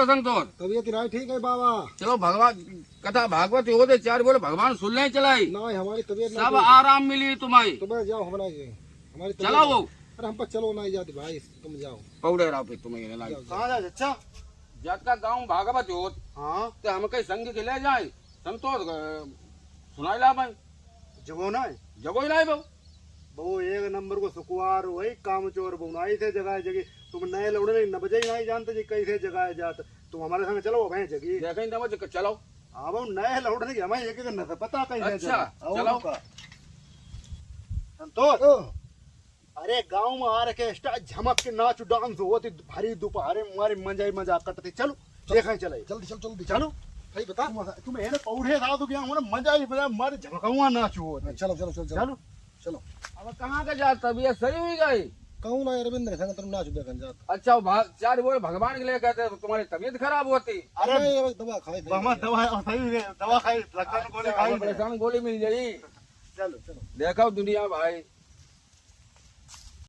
संतोष तबीयत नहीं ठीक है बाबा। चलो भगवान कथा भागवत हो दे चार बोले भगवान सुन ले चलाई नहीं हमारी तबीयत नहीं सब ठीक। आराम मिली तुम्हारी। तुम्हें जाओ हमारा हमारी तबीयत चलो वो अरे हम पर चलो नहीं जाती भाई तुम जाओ। पौड़े रहो फिर तुम्हें लाइक कहाँ जाए अच्छा? जब का गाँव भागवत हो हाँ तो हम कहीं संग के ले जाए संतोष सुनाई ला भाई जगो ना है जगो ही लाई बहु बहु एक नंबर को सुकुआर वही काम चोर बहुनाई थे जगह जगह तुम नए लौड़े नहीं न बजे नहीं जानते जी कैसे जगह जात तुम हमारे संग चलो भैं जगी देखें तो चलो हाँ बहु नए लौड़े नहीं हमें एक न पता कैसे अच्छा चलो संतोष अरे गांव में आ रखे स्टार झमक के नाच डांस होती भारी दोपहर मारी मजा ही मजा करते चलो देखा चले जल्दी चल जल्दी चलो भाई बता। तुम है ना पौधे था तो क्या हमारा मजा ही मजा मारे झमकाऊंगा नाच हो चलो चलो चलो चलो चलो अब कहाँ का जात तबीयत सही हुई गई। कहूँ ना रविंद्र संग तुम नाच देखन जात। अच्छा चार बोले भगवान के लिए कहते तो तुम्हारी तबीयत खराब होती। अरे नहीं, दवा खाई मामा दवा सही है दवा खाई लखन गोली खाई परेशान गोली मिल जाई। चलो चलो देखो दुनिया भाई